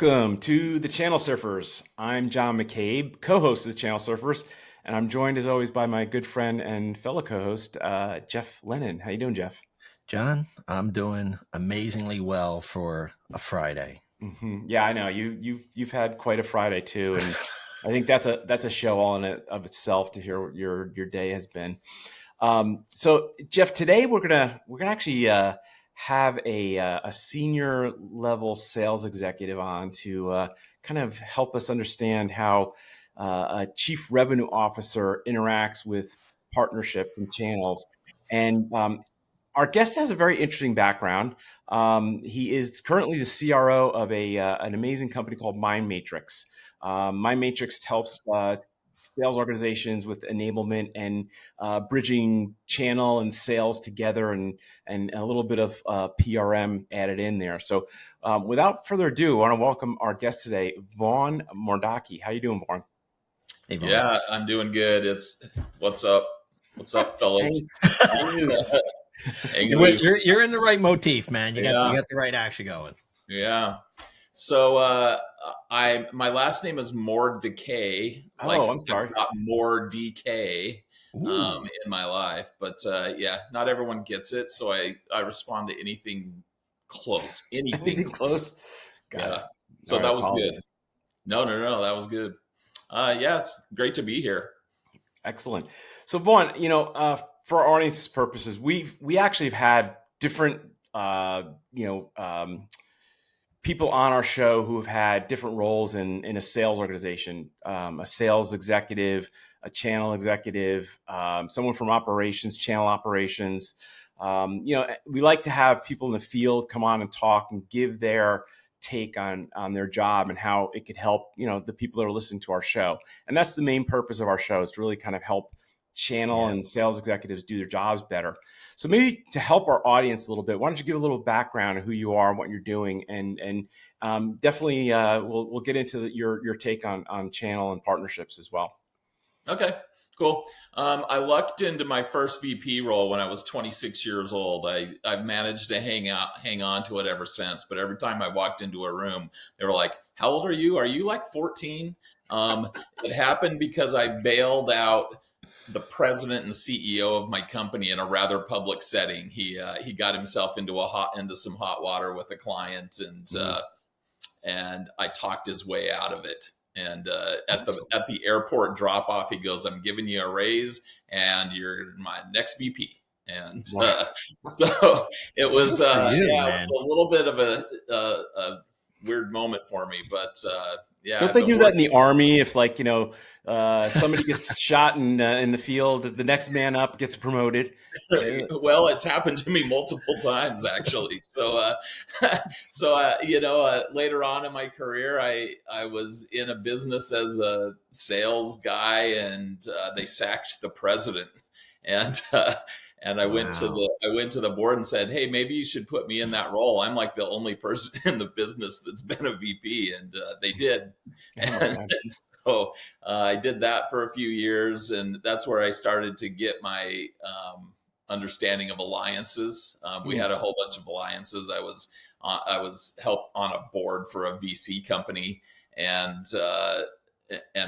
Welcome to the Channel Surfers. I'm John McCabe, co-host of the Channel Surfers, and I'm joined as always by my good friend and fellow co-host, Jeff Lennon. How you doing, Jeff? John, I'm doing amazingly well for a Friday. Yeah, I know you've had quite a Friday too, and I think that's a show all in it of itself to hear what your day has been. So, Jeff, today we're gonna actually have a senior level sales executive on to kind of help us understand how a chief revenue officer interacts with partnerships and channels. And our guest has a very interesting background. He is currently the CRO of an amazing company called MindMatrix. MindMatrix helps sales organizations with enablement and bridging channel and sales together, and a little bit of PRM added in there. So without further ado, I want to welcome our guest today, Vaughn Mordecai. How you doing, Vaughn? Hey, Vaughn. Yeah, I'm doing good. What's up, fellas? You're in the right motif, man. You got the right action going. Yeah. So my last name is Mordecai. I'm sorry. I've got more DK in my life, but not everyone gets it. So I respond to anything close. Anything close. Got it. So that was good. No, that was good. It's great to be here. Excellent. So Vaughn, for our audience purposes, we actually have had different people on our show who have had different roles in a sales organization, a sales executive, a channel executive, someone from operations, channel operations. We like to have people in the field come on and talk and give their take on their job and how it could help, the people that are listening to our show. And that's the main purpose of our show, is to really kind of help channel and sales executives do their jobs better. So maybe to help our audience a little bit, why don't you give a little background on who you are and what you're doing, and definitely we'll get into your take on channel and partnerships as well. Okay, cool. I lucked into my first VP role when I was 26 years old. I've managed to hang on to it ever since. But every time I walked into a room, they were like, "How old are you? Are you like 14?" It happened because I bailed out the president and CEO of my company in a rather public setting. He got himself into some hot water with a client, and I talked his way out of it. And at the airport drop off, he goes, "I'm giving you a raise, and you're my next VP." And so it was, it was a little bit of a weird moment for me, but Don't they do that in the Army? If somebody gets shot in the field, the next man up gets promoted. Well, it's happened to me multiple times, actually. So, later on in my career, I was in a business as a sales guy, and they sacked the president, and I went to the board and said, "Hey, maybe you should put me in that role. I'm like the only person in the business that's been a VP," and they did. So I did that for a few years, and that's where I started to get my understanding of alliances. We had a whole bunch of alliances. I was helped on a board for a VC company, and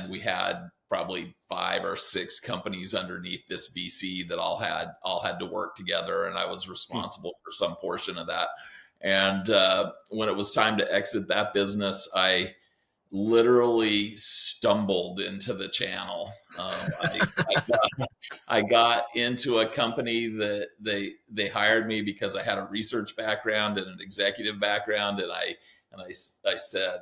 we had probably 5 or 6 companies underneath this VC that all had to work together, and I was responsible for some portion of that. And when it was time to exit that business, I literally stumbled into the channel. I got into a company that they hired me because I had a research background and an executive background, and I said,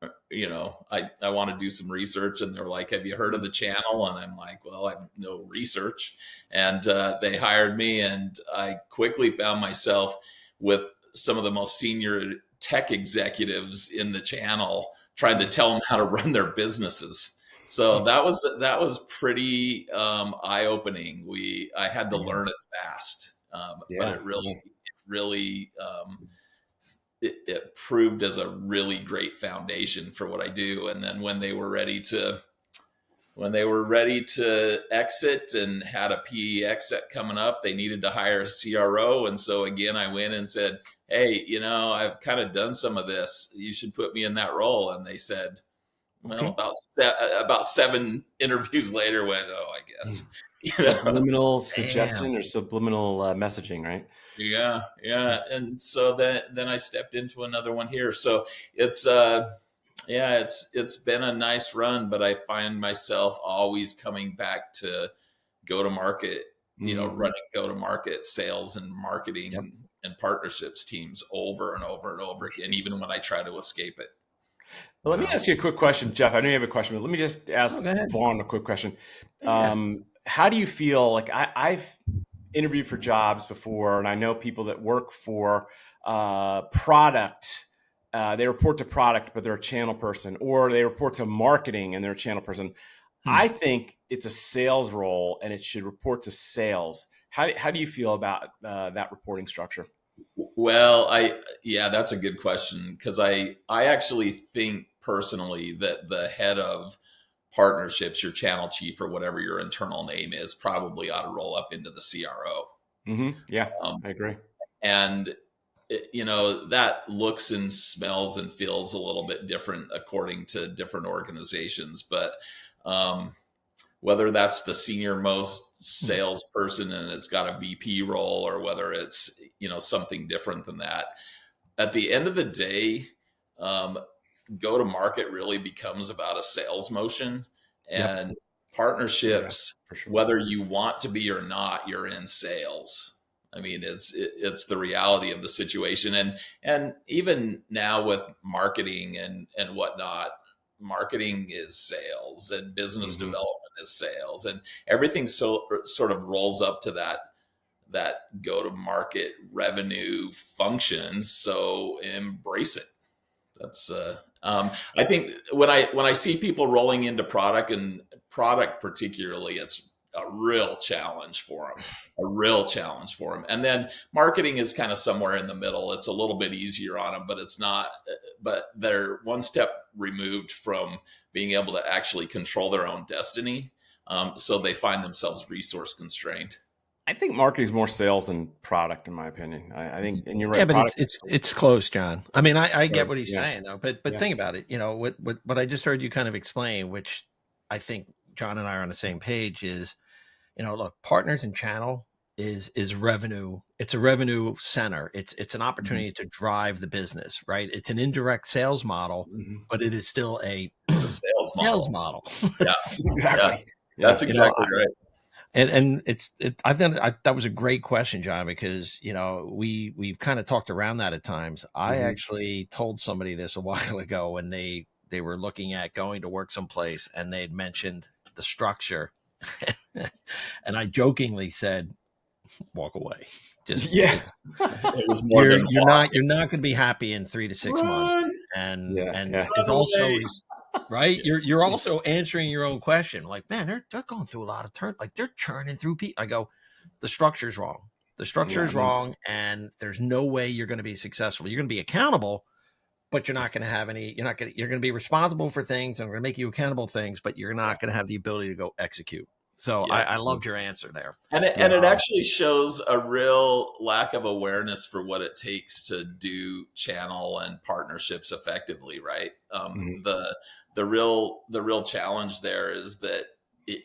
I want to do some research, and they're like, "Have you heard of the channel?" And I'm like, "Well, I have no research." And they hired me, and I quickly found myself with some of the most senior tech executives in the channel, trying to tell them how to run their businesses. So that was pretty eye-opening. I had to learn it fast, but it really it proved as a really great foundation for what I do. And then when they were ready to exit and had a PE exit coming up, they needed to hire a CRO. And so again, I went and said, hey, I've kind of done some of this. You should put me in that role. And they said, well, Okay. about 7 interviews later, went, oh, I guess. Subliminal suggestion Damn. or subliminal messaging, right? Yeah. And so then I stepped into another one here. So it's it's been a nice run, but I find myself always coming back to go to market, running go to market sales and marketing Yep. and partnerships teams over and over and over again, even when I try to escape it. Well, let me ask you a quick question, Jeff. I know you have a question, but let me just Oh, ask go ahead. Vaughn a quick question. Yeah. How do you feel? Like I've interviewed for jobs before, and I know people that work for product. They report to product, but they're a channel person, or they report to marketing and they're a channel person. I think it's a sales role, and it should report to sales. How do you feel about that reporting structure? Well, that's a good question, because I actually think personally that the head of partnerships, your channel chief or whatever your internal name is, probably ought to roll up into the CRO. Yeah, Um, I agree. and that looks and smells and feels a little bit different according to different organizations, but whether that's the senior most salesperson and it's got a VP role, or whether it's something different than that, at the end of the day, go to market really becomes about a sales motion. Yep. And partnerships, Yeah, for sure. whether you want to be or not, you're in sales. I mean, it's the reality of the situation. And even now with marketing and whatnot, marketing is sales, and business development is sales, and everything sort of rolls up to that go to market revenue functions. So embrace it. That's I think when I see people rolling into product, and product particularly, it's a real challenge for them. And then marketing is kind of somewhere in the middle. It's a little bit easier on them, but it's not. But they're one step removed from being able to actually control their own destiny. So they find themselves resource constrained. I think marketing is more sales than product, in my opinion. I think, and you're right. Yeah, but Product, it's close, John. I mean, I get what he's yeah, saying though, but yeah. think about it. What I just heard you kind of explain, which I think John and I are on the same page, is look, partners and channel is revenue. It's a revenue center. It's an opportunity to drive the business, right? It's an indirect sales model, but it is still a The sales sales model. model. Yeah, Exactly. Yeah. That's exactly right. And I think that was a great question, John, because we've kind of talked around that at times. I actually told somebody this a while ago when they were looking at going to work someplace, and they'd mentioned the structure, and I jokingly said, "Walk away." Just Yeah. It was more than you're not going to be happy in 3 to 6 months, run, and Yeah. it's also away. right. You're also answering your own question. Like, man, they're going through a lot of turn. Like, they're churning through people. I go, the structure's wrong. The structure is wrong, and there's no way you're going to be successful. You're going to be accountable, but you're not going to have any. You're going to be responsible for things, and we're going to make you accountable for things, but you're not going to have the ability to go execute. So Yeah. I loved your answer there. And it actually shows a real lack of awareness for what it takes to do channel and partnerships effectively, right? The real challenge there is that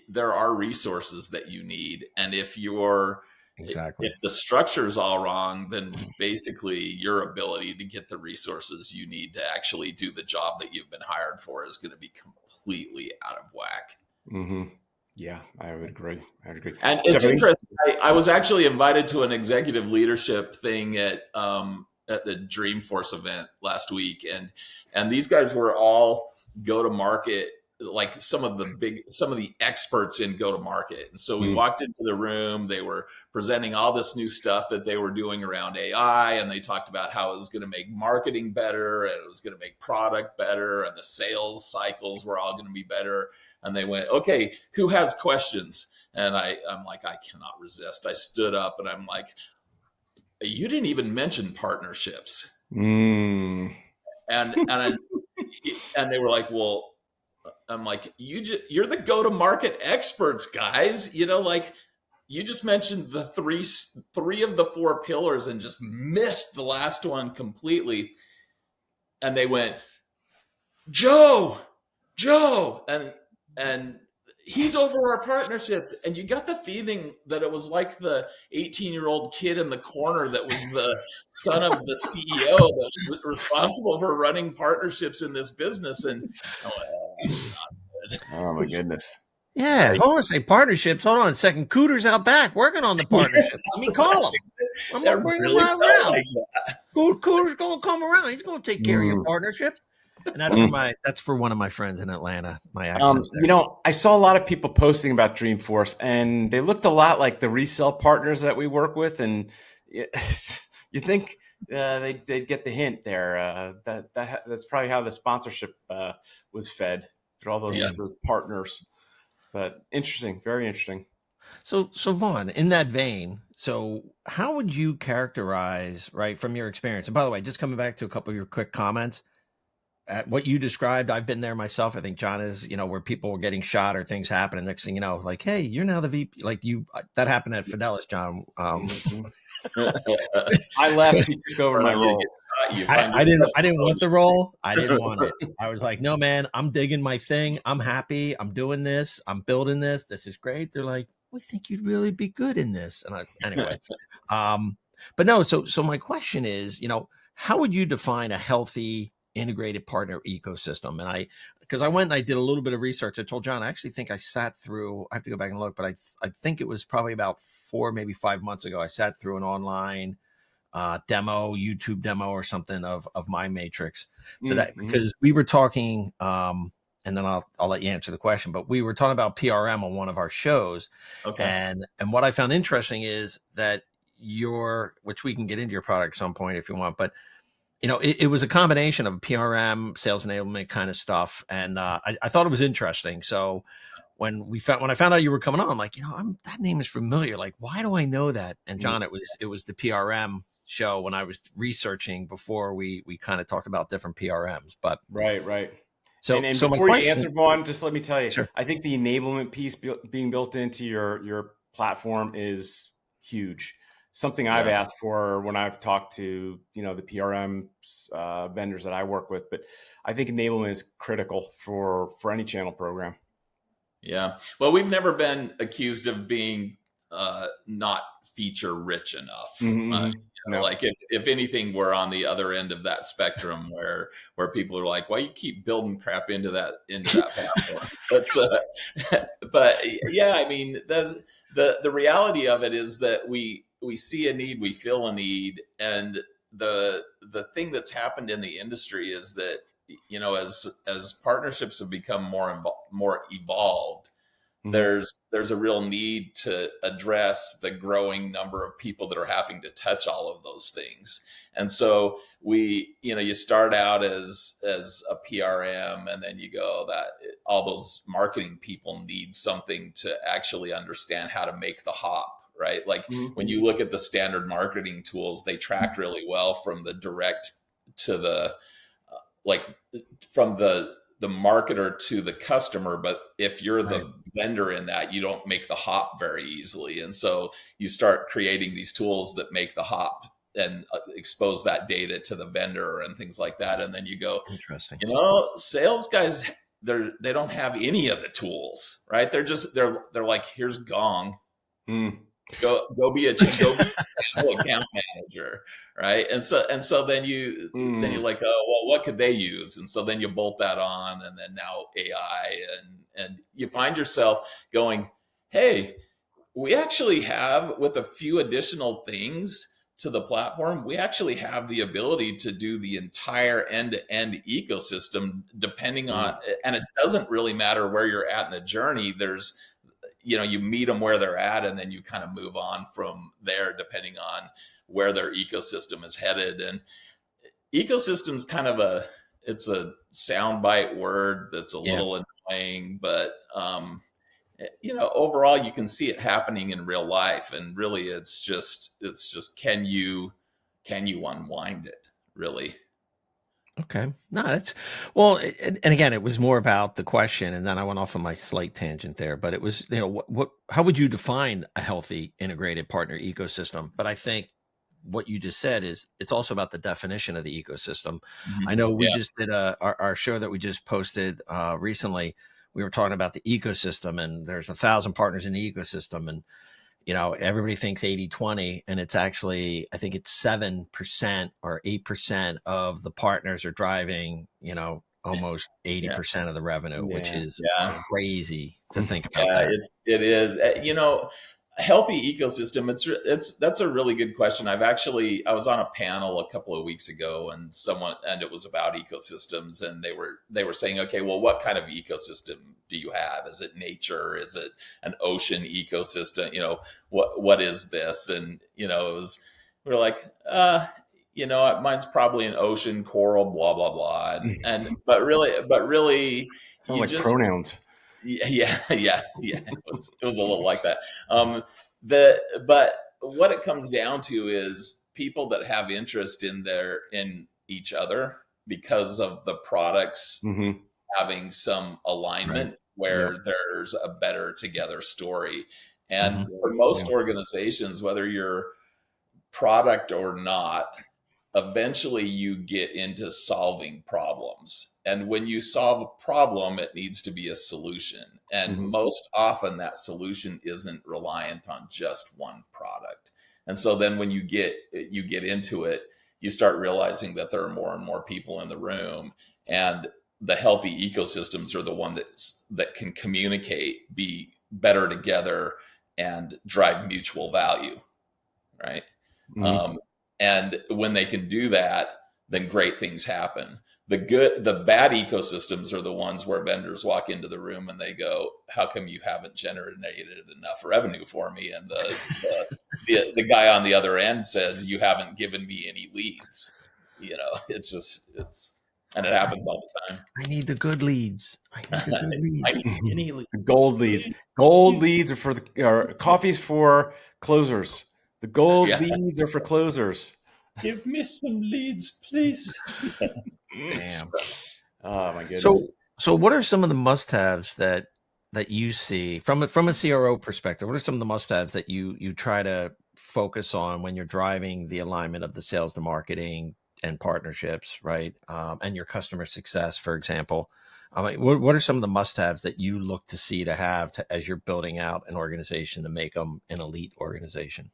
there are resources that you need, and if the structure is all wrong, then basically your ability to get the resources you need to actually do the job that you've been hired for is going to be completely out of whack. Yeah, I would agree. And it's interesting. I was actually invited to an executive leadership thing at the Dreamforce event last week, and these guys were all go to market, like some of the experts in go to market. And so we walked into the room. They were presenting all this new stuff that they were doing around AI, and they talked about how it was going to make marketing better, and it was going to make product better, and the sales cycles were all going to be better. And they went, okay, who has questions? And I'm like, I cannot resist. I stood up and I'm like, you didn't even mention partnerships. And they were like, well, I'm like, you're the go-to-market experts, guys. Like, you just mentioned the three of the four pillars and just missed the last one completely. And they went, Joe, and he's over our partnerships. And you got the feeling that it was like the 18-year-old kid in the corner that was the son of the CEO that was responsible for running partnerships in this business. And oh, it's not good. Oh my goodness. Yeah, Right. hold on, say partnerships. Hold on a second. Cooter's out back working on the partnership. Let me call him. I'm That gonna bring him really right felt around. like that. Cooter's gonna come around. He's gonna take care of your Mm. partnership. And that's for one of my friends in Atlanta. My accent there. You know, I saw a lot of people posting about Dreamforce, and they looked a lot like the resale partners that we work with, and you think they'd get the hint there. That's probably how the sponsorship was fed through all those Yeah. partners. But interesting, very interesting. So Vaughn, in that vein, so how would you characterize, right, from your experience? And by the way, just coming back to a couple of your quick comments, what you described, I've been there myself. I think John is, where people were getting shot or things happen, and next thing you know, like, hey, you're now the VP. Like that happened at Fidelis, John. I left. He took over my role. I didn't want the role. I didn't want it. I was like, no, man, I'm digging my thing. I'm happy. I'm doing this. I'm building this. This is great. They're like, we think you'd really be good in this. And anyway, but no. So my question is, how would you define a healthy integrated partner ecosystem? And because I went and I did a little bit of research. I told John, I actually think I sat through, I have to go back and look, but I think it was probably about 4, maybe 5 months ago. I sat through an online YouTube demo or something of MindMatrix. So that, because we were talking, and then I'll let you answer the question, but we were talking about PRM on one of our shows. Okay. And what I found interesting is that which we can get into your product at some point if you want, but it was a combination of PRM, sales enablement kind of stuff. And I thought it was interesting. So when I found out you were coming on, I'm like, that name is familiar. Like, why do I know that? And John, it was the PRM show when I was researching before we kind of talked about different PRMs. But right. So before you answer, Vaughn, just let me tell you, sure. I think the enablement piece being built into your platform is huge. Something I've asked for when I've talked to the PRM vendors that I work with, but I think enablement is critical for any channel program. Yeah. Well, we've never been accused of being not feature rich enough. No. Like if anything, we're on the other end of that spectrum where people are like, "Why you keep building crap into that platform?" But yeah, I mean, the reality of it is that we see a need, we feel a need, and the thing that's happened in the industry is that as partnerships have become more evolved, there's a real need to address the growing number of people that are having to touch all of those things. And so you start out as a PRM, and then you go that all those marketing people need something to actually understand how to make the hop. Right. Like when you look at the standard marketing tools, they track really well from the direct to the from the marketer to the customer. But if you're the vendor in that, you don't make the hop very easily. And so you start creating these tools that make the hop and expose that data to the vendor and things like that. And then you go, interesting. Sales guys, they don't have any of the tools, right? They're like, here's Gong. Go be a account manager, right? And so then you're like, oh well, what could they use? And so then you bolt that on, and then now AI, and you find yourself going, hey, we actually have, with a few additional things to the platform, we actually have the ability to do the entire end-to-end ecosystem, depending on, and it doesn't really matter where you're at in the journey. There's you meet them where they're at, and then you kind of move on from there, depending on where their ecosystem is headed. And ecosystem's kind of it's a soundbite word that's a little annoying, but overall you can see it happening in real life. And really it's just can you unwind it, really? Okay. No, that's well, and again, it was more about the question, and then I went off on my slight tangent there. But it was, how would you define a healthy integrated partner ecosystem? But I think what you just said is it's also about the definition of the ecosystem. I know we Yeah. just did our show that we just posted recently. We were talking about the ecosystem, and there's 1,000 partners in the ecosystem, and everybody thinks 80-20, and it's actually, I think it's 7% or 8% of the partners are driving, almost 80% of the revenue, which Yeah. is Yeah. crazy to think about Yeah, that. it is. A healthy ecosystem. That's a really good question. I was on a panel a couple of weeks ago, and it was about ecosystems, and they were saying, okay, well, what kind of ecosystem do you have? Is it nature? Is it an ocean ecosystem? What is this? And we're like, mine's probably an ocean, coral, blah blah blah, but really, Sound you like just pronouns. yeah. It was a little like that. But what it comes down to is people that have interest in each other because of the products Mm-hmm. having some Right. alignment Yep. where there's a better together story. And Mhm. for most organizations, whether you're product or not, eventually you get into solving problems. And when you solve a problem, it needs to be a solution. And Mm-hmm. most often that solution isn't reliant on just one product. And so then when you get into it, you start realizing that there are more and more people in the room, and the healthy ecosystems are the one that can communicate, be better together, and drive mutual value, right? Mm-hmm. Um, and when they can do that, then great things happen. The bad ecosystems are the ones where vendors walk into the room and they go, "How come you haven't generated enough revenue for me?" And the guy on the other end says, "You haven't given me any leads." And it happens all the time. I need the good leads. I need the good I leads. need any leads. The gold leads. Gold leads are or coffees for closers. The gold Yeah, leads are for closers. give me some leads, please. Damn. Oh my goodness. So what are some of the must-haves that you see from a CRO perspective? What are some of the must-haves that you try to focus on when you're driving the alignment of the sales, the marketing, and partnerships, right? And your customer success, for example. I mean, what are some of the must-haves that you look to see to have as you're building out an organization to make them an elite organization?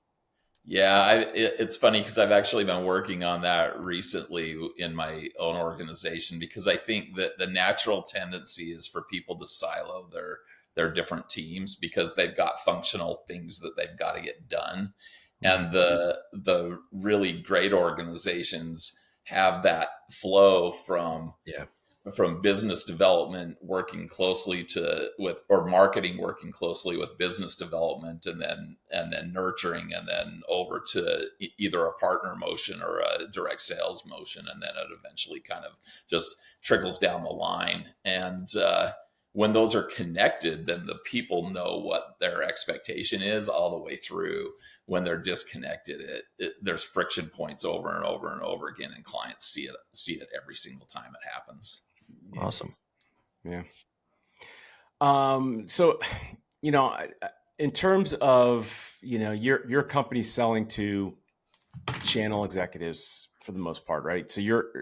Yeah, it's funny because I've actually been working on that recently in my own organization, because I think that the natural tendency is for people to silo their different teams because they've got functional things that they've got to get done. Mhm. And the really great organizations have that flow Yeah. from business development working closely or marketing working closely with business development, and then nurturing, and then over to either a partner motion or a direct sales motion, and then it eventually kind of just trickles down the line. And when those are connected, then the people know what their expectation is all the way through. When they're disconnected, there's friction points over and over and over again, and clients see it every single time it happens. Yeah. Awesome. Yeah. So, in terms of, your company selling to channel executives for the most part, right? So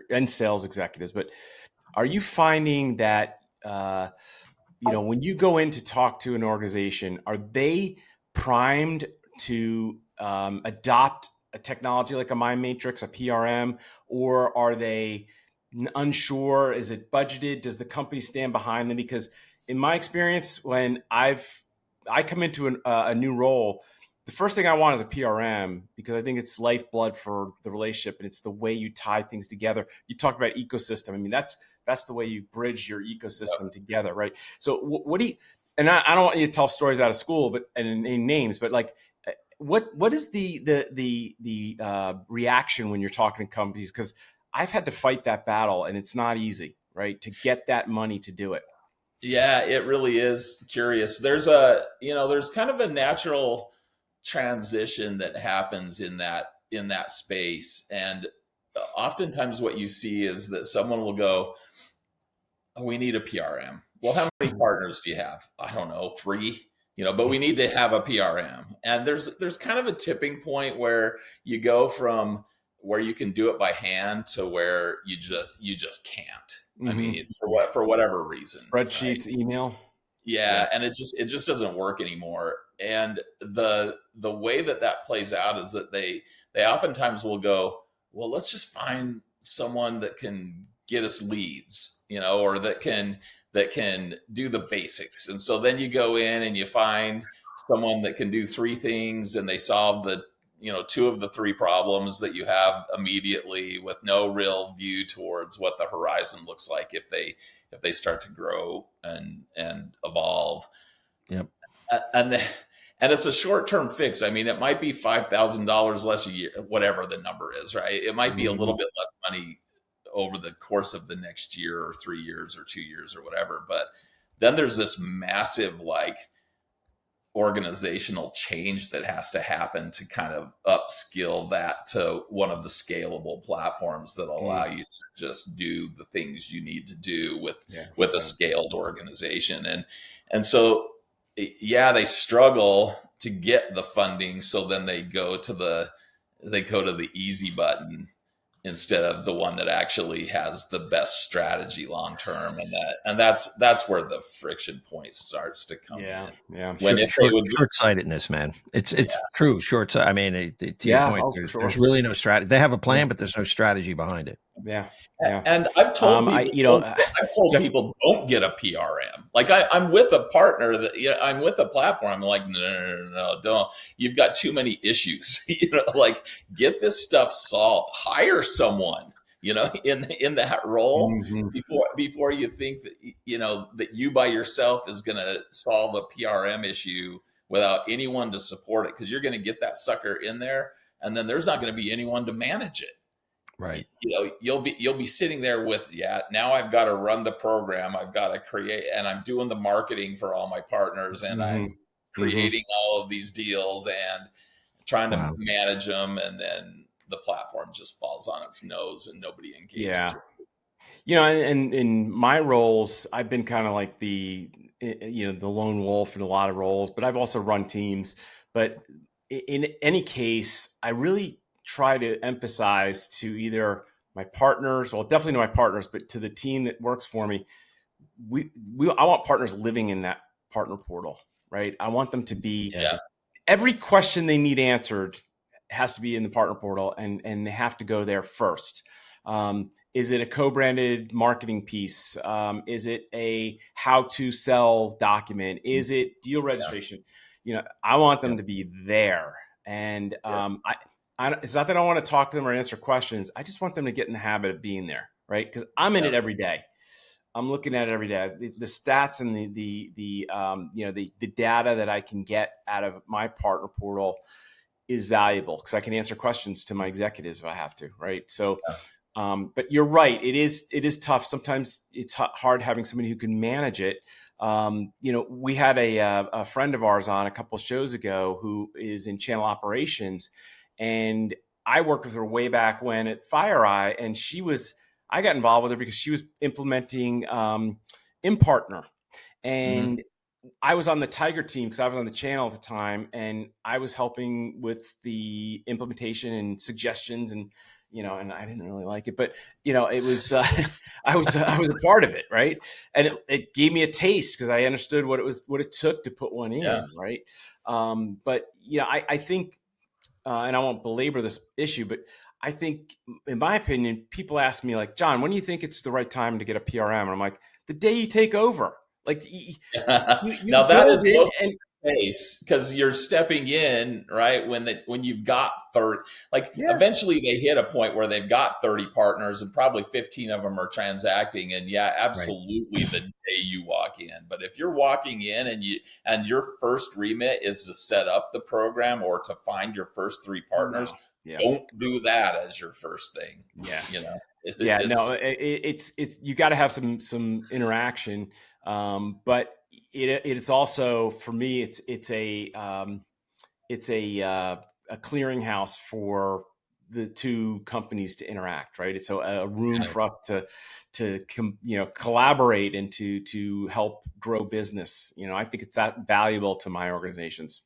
and sales executives, but are you finding that, when you go in to talk to an organization, are they primed to adopt a technology like a MindMatrix, a PRM, or are they unsure? Is it budgeted? Does the company stand behind them? Because in my experience, when I come into a new role, the first thing I want is a PRM, because I think it's lifeblood for the relationship, and it's the way you tie things together. You talk about ecosystem. I mean, that's the way you bridge your ecosystem together, right? So what do you? And I don't want you to tell stories out of school, but and name names, but like, what is the reaction when you're talking to companies? Because I've had to fight that battle, and it's not easy, right, to get that money to do it. Yeah, it really is curious. There's kind of a natural transition that happens in that space. And oftentimes what you see is that someone will go, oh, we need a PRM. Well, how many partners do you have? I don't know, 3, but we need to have a PRM. And there's kind of a tipping point where you go from where you can do it by hand to where you just can't. I mean, for whatever reason, Spreadsheets, right? email. Yeah, and it just doesn't work anymore. And the way that plays out is that they oftentimes will go, well, let's just find someone that can get us leads, or that can do the basics. And so then you go in and you find someone that can do 3 things, and they solve the 2 of the 3 problems that you have immediately, with no real view towards what the horizon looks like if they start to grow and evolve. Yep. And it's a short-term fix. I mean, it might be $5,000 less a year, whatever the number is, right? It might be a little bit less money over the course of the next year or 3 years or 2 years or whatever. But then there's this massive organizational change that has to happen to kind of upskill that to one of the scalable platforms that allow you to just do the things you need to do with a scaled organization. And so, yeah, they struggle to get the funding. So then they go to the easy button instead of the one that actually has the best strategy long term, and that's where the friction point starts to come in. Yeah, When if they would short-sightedness, man. It's true short. I mean, to your point, there's really no strategy. They have a plan, but there's no strategy behind it. Yeah. And I've told people, Jeff, people don't get a PRM. Like I'm with a partner that I'm with a platform. I'm like, no, don't. You've got too many issues. Like get this stuff solved. Hire someone. In that role before you think that that you by yourself is going to solve a PRM issue without anyone to support it, because you're going to get that sucker in there, and then there's not going to be anyone to manage it. Right. You'll be sitting there with, now I've got to run the program, I've got to create, and I'm doing the marketing for all my partners, and I'm creating all of these deals and trying to manage them, and then the platform just falls on its nose and nobody engages with it. And in my roles, I've been kind of like the lone wolf in a lot of roles, but I've also run teams. But in any case, I really try to emphasize to either my partners, well, definitely to my partners, but to the team that works for me, I want partners living in that partner portal, right? I want them to be, every question they need answered has to be in the partner portal, and they have to go there first. Is it a co-branded marketing piece? Is it a how to sell document? Is it deal registration? I want them to be there. And it's not that I want to talk to them or answer questions. I just want them to get in the habit of being there, right? Because I'm in it every day. I'm looking at it every day. The stats and the data that I can get out of my partner portal is valuable, because I can answer questions to my executives if I have to, right? So, but you're right. It is tough. Sometimes it's hard having somebody who can manage it. We had a friend of ours on a couple of shows ago who is in channel operations, and I worked with her way back when at FireEye, and I got involved with her because she was implementing InPartner, and I was on the Tiger team because I was on the channel at the time, and I was helping with the implementation and suggestions, and and I didn't really like it, but it was I was a part of it, right? And it gave me a taste because I understood what it took to put one in, right? But I think, and I won't belabor this issue, but I think, in my opinion, people ask me like, John, when do you think it's the right time to get a PRM? And I'm like, the day you take over. Like, you now that is most of the case, because you're stepping in right when you've got 30. Eventually they hit a point where they've got 30 partners and probably 15 of them are transacting, and absolutely the day you walk in. But if you're walking in and your first remit is to set up the program or to find your first 3 partners, don't do that as your first thing. It's you got to have some interaction. But it's also, for me, it's a clearinghouse for the two companies to interact, right? It's a room for us to collaborate and to help grow business. I think it's that valuable to my organizations.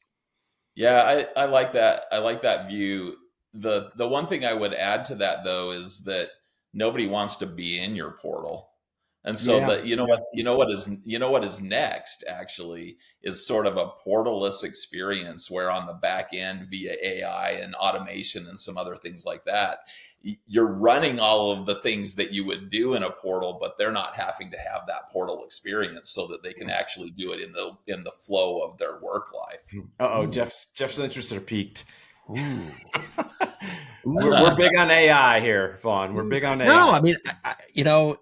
Yeah, I like that. I like that view. The one thing I would add to that though is that nobody wants to be in your portal. And so Yeah. that what is next actually is sort of a portalless experience where on the back end via AI and automation and some other things like that, you're running all of the things that you would do in a portal, but they're not having to have that portal experience so that they can actually do it in the flow of their work life. Uh-oh, Jeff's interest are peaked. Ooh. We're big on AI here, Vaughn. We're big on AI. No, I mean,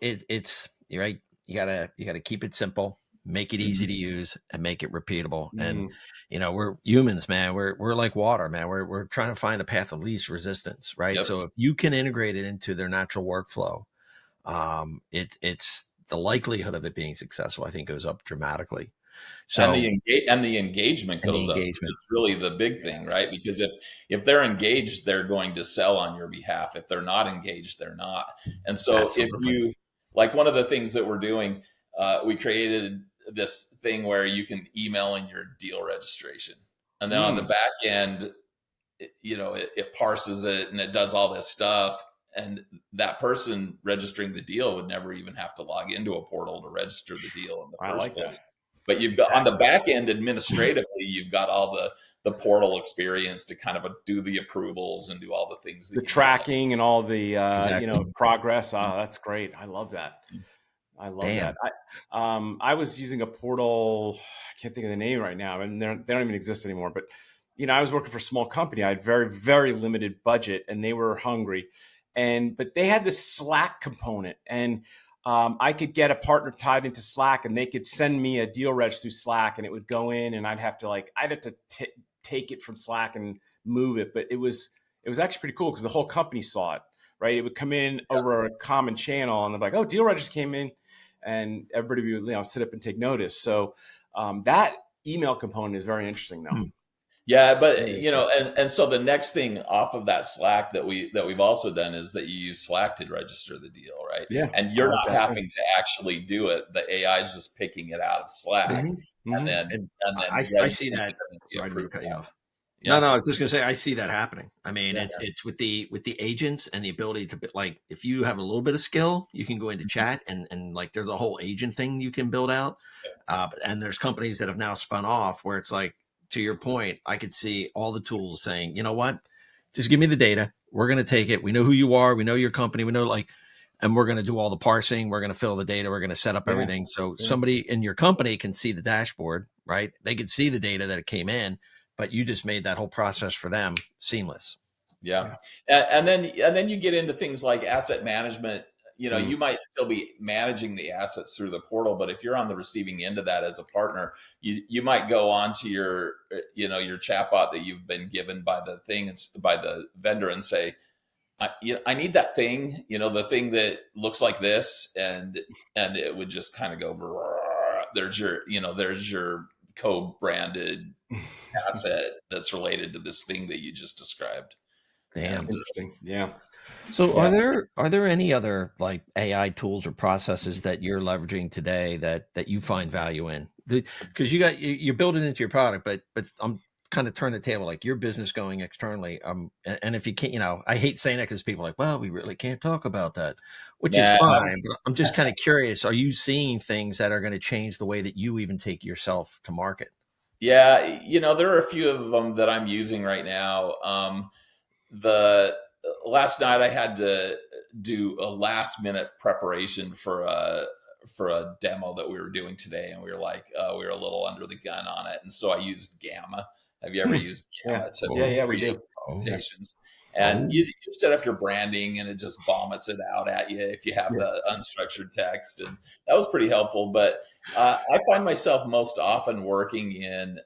it's you're right. You gotta keep it simple, make it easy to use, and make it repeatable. And we're humans, man. We're like water, man. We're trying to find the path of least resistance, right? Yep. So if you can integrate it into their natural workflow, it's the likelihood of it being successful, I think, goes up dramatically. So and the engagement goes up, which is really the big thing, right? Because if they're engaged, they're going to sell on your behalf. If they're not engaged, they're not. And so if you, like one of the things that we're doing, we created this thing where you can email in your deal registration. And then on the back end, it parses it and it does all this stuff. And that person registering the deal would never even have to log into a portal to register the deal in the first place. But you've got on the back end administratively, you've got all the portal experience to kind of do the approvals and do all the things, the tracking and all the progress. Oh, that's great. I love that. That. I was using a portal. I can't think of the name right now, and they don't even exist anymore. But I was working for a small company. I had very, very limited budget, and they were hungry. But they had this Slack component, and I could get a partner tied into Slack, and they could send me a deal reg through Slack, and it would go in, and I'd have to take it from Slack and move it. But it was actually pretty cool because the whole company saw it, right? It would come in over a common channel, and they're like, "Oh, deal reg just came in," and everybody would sit up and take notice. So that email component is very interesting, though. Yeah, but and so the next thing off of that Slack that we've also done is that you use Slack to register the deal, right? Yeah, and you're not having to actually do it. The AI is just picking it out of Slack, and then I see that. Sorry to cut you off. Yeah. No, I was just gonna say I see that happening. I mean, it's with the agents and the ability to, like, if you have a little bit of skill, you can go into chat and like there's a whole agent thing you can build out. And there's companies that have now spun off where it's like, to your point, I could see all the tools saying, you know what, just give me the data. We're going to take it. We know who you are. We know your company. We know and we're going to do all the parsing. We're going to fill the data. We're going to set up everything. So somebody in your company can see the dashboard, right? They could see the data that it came in, but you just made that whole process for them seamless. Yeah. And then you get into things like asset management. You might still be managing the assets through the portal, but if you're on the receiving end of that as a partner, you might go onto your chatbot that you've been given by the vendor and say, I need that thing, the thing that looks like this. And it would just kind of go, there's your co-branded asset that's related to this thing that you just described. Damn. Interesting. Yeah. So are there any other like AI tools or processes that you're leveraging today that you find value in? Because you're building into your product, but I'm kind of turning the table, like your business going externally. And if you can't, I hate saying that because people are like, well, we really can't talk about that, which is fine. But I'm just kind of curious, are you seeing things that are going to change the way that you even take yourself to market? Yeah, there are a few of them that I'm using right now. The last night I had to do a last minute preparation for a demo that we were doing today, and we were we were a little under the gun on it, and so I used Gamma. Have you ever used Gamma to create presentations? And you set up your branding, and it just vomits it out at you if you have the unstructured text, and that was pretty helpful. But I find myself most often working in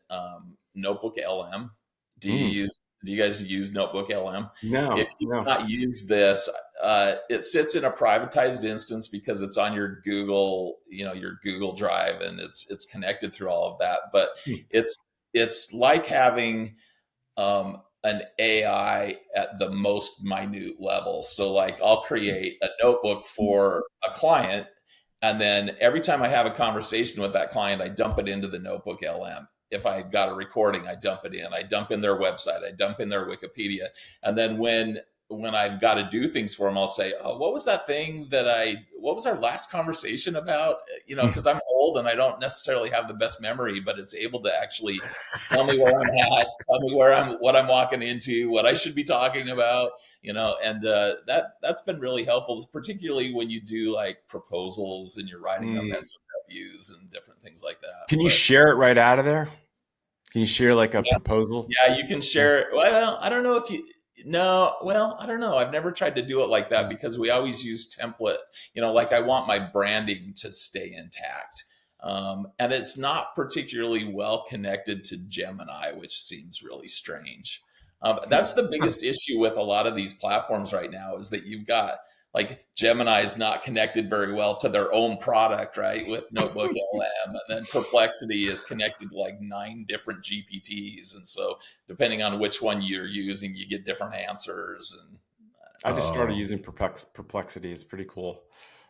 Notebook LM. Do you guys use Notebook LM? No. If you not use this, it sits in a privatized instance because it's on your Google, your Google Drive, and it's connected through all of that. But it's like having an AI at the most minute level. So like I'll create a notebook for a client, and then every time I have a conversation with that client, I dump it into the notebook LM. If I've got a recording, I dump it in. I dump in their website. I dump in their Wikipedia. And then when I've got to do things for them, I'll say, "Oh, what was that thing what was our last conversation about?" You know, because I'm old and I don't necessarily have the best memory, but it's able to actually tell me where I'm at, tell me what I'm walking into, what I should be talking about, you know, and that's been really helpful, particularly when you do like proposals and you're writing up SOWs and different things like that. Can you share it right out of there? Can you share like a proposal? Yeah, you can share it. Well, I don't know if you. No, well, I don't know. I've never tried to do it like that because we always use template. You know, like I want my branding to stay intact. And it's not particularly well connected to Gemini, which seems really strange. That's the biggest issue with a lot of these platforms right now is that you've got like Gemini is not connected very well to their own product, right? With Notebook LM, and then Perplexity is connected to like 9 different GPTs, and so depending on which one you're using, you get different answers. And I just started using Perplexity. It's pretty cool.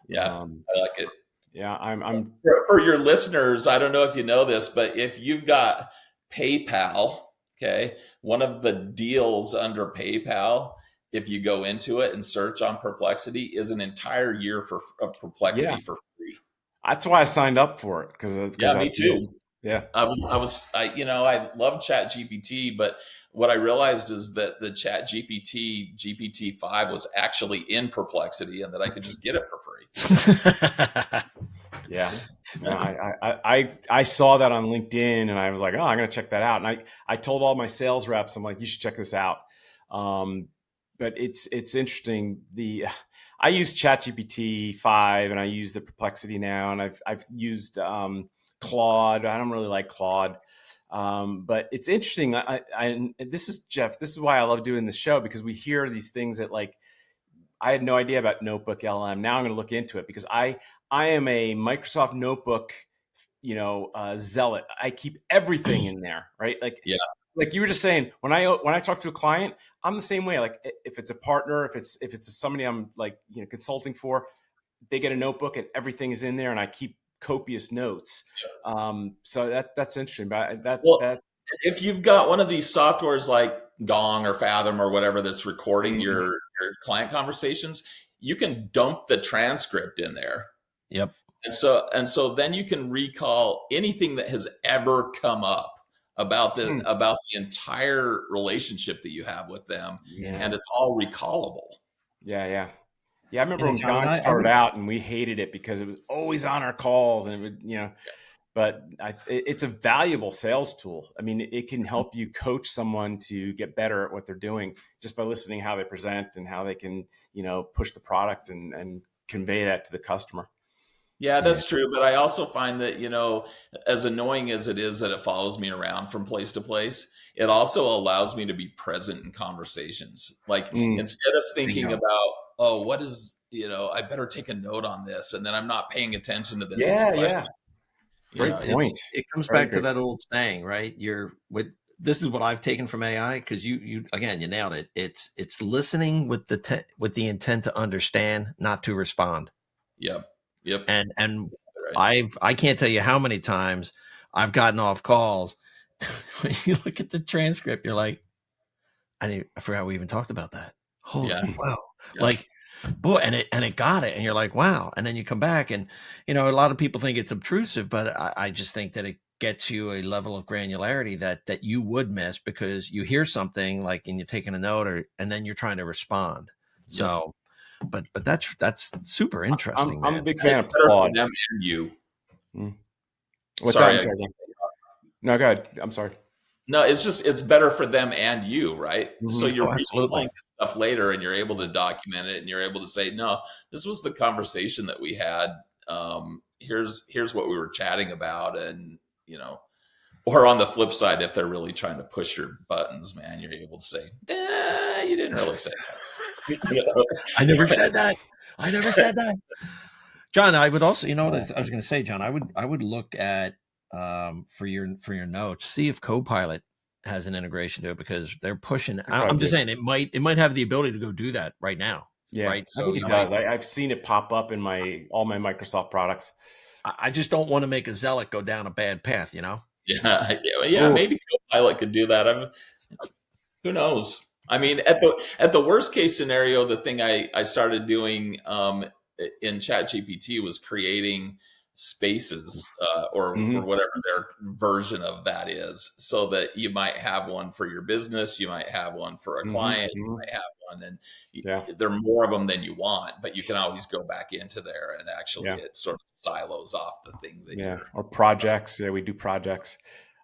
Yeah, I like it. Yeah, I'm for your listeners. I don't know if you know this, but if you've got PayPal, okay, one of the deals under PayPal, if you go into it and search on Perplexity, is an entire year of Perplexity for free. That's why I signed up for it because me too. Yeah, I love Chat GPT, but what I realized is that the Chat GPT-5 was actually in Perplexity, and that I could just get it for free. Yeah. No, I saw that on LinkedIn and I was like, oh, I'm going to check that out. And I told all my sales reps, I'm like, you should check this out. But it's interesting. I use ChatGPT 5 and I use the Perplexity now, and I've used Claude. I don't really like Claude. But it's interesting. And this is Jeff, this is why I love doing the show, because we hear these things that like, I had no idea about Notebook LM. Now I'm going to look into it because I am a Microsoft Notebook, zealot. I keep everything in there, right? Like, yeah. Like you were just saying, when I talk to a client, I'm the same way. Like if it's a partner, if it's somebody I'm like, consulting for, they get a notebook and everything is in there, and I keep copious notes. So that's interesting. But if you've got one of these softwares like Gong or Fathom or whatever that's recording your client conversations, you can dump the transcript in there. Yep. And so then you can recall anything that has ever come up about the entire relationship that you have with them, and it's all recallable. Yeah. I remember when Gong started out, and we hated it because it was always on our calls, and it would, But it's a valuable sales tool. I mean, it can help you coach someone to get better at what they're doing just by listening how they present and how they can, push the product and convey that to the customer. Yeah, that's true. But I also find that, as annoying as it is that it follows me around from place to place, it also allows me to be present in conversations. Like instead of thinking about, oh, what is, I better take a note on this, and then I'm not paying attention to the next question. Great point. It comes back to that old saying, right? This is what I've taken from AI, because you again, you nailed it. It's listening with the intent to understand, not to respond. Yep. And right. I can't tell you how many times I've gotten off calls. When you look at the transcript, you're like, I forgot we even talked about that. Holy wow. Yeah. Like, boy, and it got it. And you're like, wow. And then you come back and, a lot of people think it's obtrusive, but I just think that it gets you a level of granularity that you would miss because you hear something like, and you're taking a note and then you're trying to respond. Yep. So, but that's super interesting. I'm a big fan of Claude. Them and you. What's that? No, go ahead. I'm sorry. No, it's better for them and you, right? So you're replaying stuff later, and you're able to document it, and you're able to say, no, this was the conversation that we had. Here's what we were chatting about, and or on the flip side, if they're really trying to push your buttons, man, you're able to say, you didn't really say that. I never said that. John, I would also, what I was going to say, John, I would look at for your notes, see if Copilot has an integration to it because they're pushing. They probably I'm just do. saying it might have the ability to go do that right now. Yeah, Right. I So think it you might. does. I've seen it pop up in all my Microsoft products. I just don't want to make a zealot go down a bad path. Yeah, Oh, maybe Copilot could do that. Who knows? I mean, at the worst case scenario, the thing I started doing in ChatGPT was creating spaces or hmm whatever their version of that is, so that you might have one for your business, you might have one for a client, you hmm might have one, and yeah, there are more of them than you want, but you can always go back into there and actually yeah, it sort of silos off the thing that yeah. you're. Or projects. Yeah, we do projects.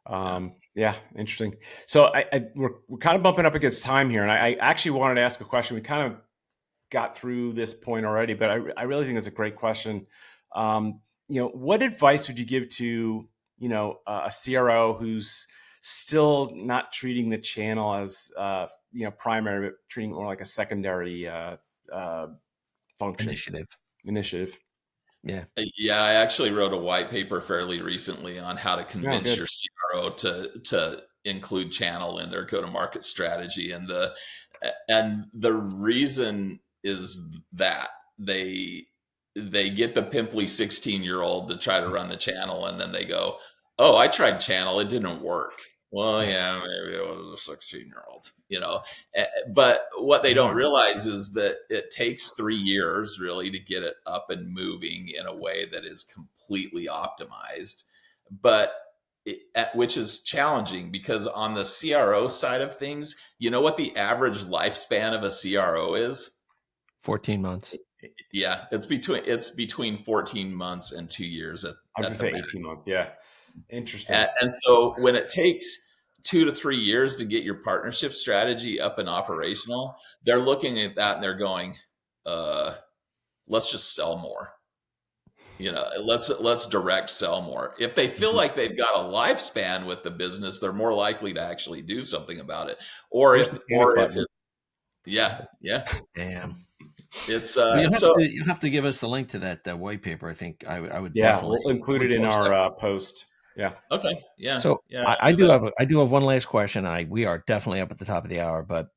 Yeah. Yeah, interesting. So we're kind of bumping up against time here, and I actually wanted to ask a question. We kind of got through this point already, but I really think it's a great question. What advice would you give to, a CRO who's still not treating the channel as, primary, but treating it more like a secondary uh, function initiative? Yeah. Yeah, I actually wrote a white paper fairly recently on how to Oh, convince good. your CRO to include channel in their go-to-market strategy, and the reason is that they get the pimply 16-year-old to try to run the channel, and then they go, "Oh, I tried channel, it didn't work." Well, yeah, maybe it was a 16-year-old, you know. But what they don't Yeah. realize is that it takes 3 years really to get it up and moving in a way that is completely optimized. But which is challenging because on the CRO side of things, you know what the average lifespan of a CRO is? 14 months. Yeah, it's between 14 months and 2 years I was at gonna the say max. 18 months. Yeah. Interesting. And so when it takes 2 to 3 years to get your partnership strategy up and operational, they're looking at that and they're going, uh, let's just sell more. Let's direct sell more. If they feel Mhm. like they've got a lifespan with the business, they're more likely to actually do something about it. Or Where's if the panic or if button? it's yeah. Damn. It's Well, so you'll have to give us the link to that white paper. I think I would Yeah, definitely. we'll I include would it in post that. our post. Yeah. okay. Yeah. So Yeah. I do have one last question. We are definitely up at the top of the hour, but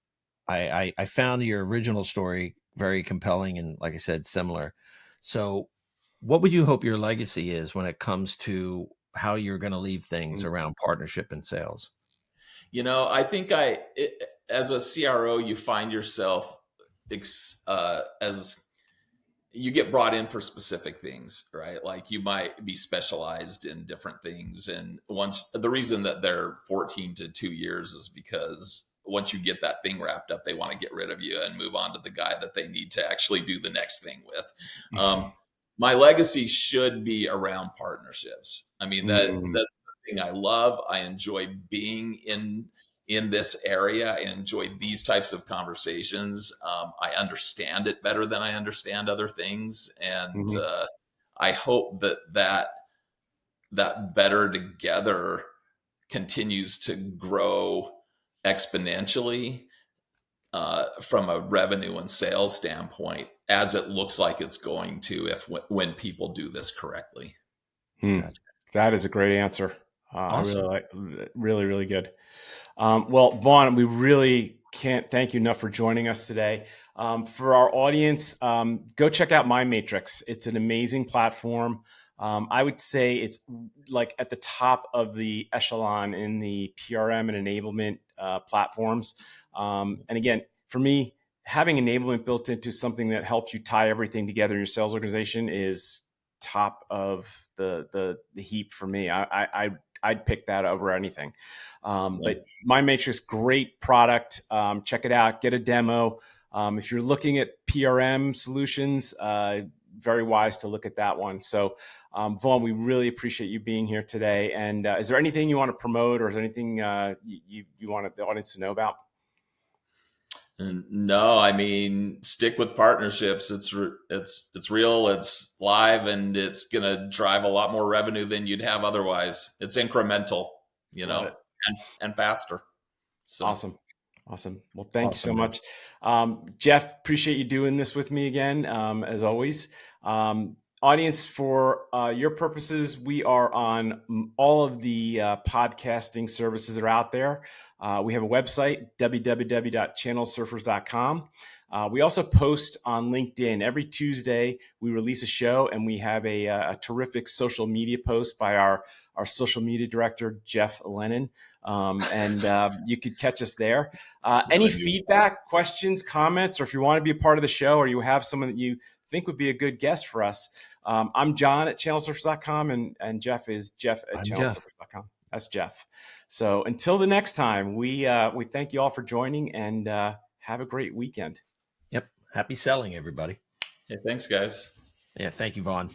I found your original story very compelling and, like I said, similar. So, what would you hope your legacy is when it comes to how you're going to leave things Mm, around partnership and sales? I think as a CRO, you find yourself as you get brought in for specific things, right? Like you might be specialized in different things. And once the reason that they're 14 to 2 years is because once you get that thing wrapped up, they want to get rid of you and move on to the guy that they need to actually do the next thing with. My legacy should be around partnerships. I mean, that's mm, the thing I love. I enjoy being in this area. I enjoy these types of conversations. I understand it better than I understand other things, and mhm, I hope that better together continues to grow exponentially from a revenue and sales standpoint, as it looks like it's going to if when people do this correctly. hmm. Gotcha. That is a great answer. I really Awesome. like, really, really good. Well, Vaughn, we really can't thank you enough for joining us today. For our audience, go check out MindMatrix. It's an amazing platform. I would say it's like at the top of the echelon in the PRM and enablement platforms. And again, for me, having enablement built into something that helps you tie everything together in your sales organization is top of the heap for me. I'd pick that over anything. Yeah. But MindMatrix, great product. Check it out. Get a demo. If you're looking at PRM solutions, very wise to look at that one. So, Vaughn, we really appreciate you being here today. And is there anything you want to promote, or is there anything you want the audience to know about? And no, I mean, stick with partnerships. It's real, it's live, and it's gonna drive a lot more revenue than you'd have otherwise. It's incremental, Love it. and faster. So Awesome. Awesome. Well, thank you so Awesome, man. much. Jeff, appreciate you doing this with me again, as always. audience, for your purposes, we are on all of the podcasting services that are out there. We have a website, www.channelsurfers.com. We also post on LinkedIn. Every Tuesday, we release a show, and we have a terrific social media post by our social media director, Jeff Lennon. You could catch us there. Any feedback, questions, comments, or if you want to be a part of the show, or you have someone that you think would be a good guest for us, I'm John at channelsurfers.com, and Jeff is Jeff at channelsurfers.com. That's Jeff. So until the next time, we thank you all for joining, and have a great weekend. Yep. Happy selling, everybody. Yeah, thanks, guys. Yeah. Thank you, Vaughn.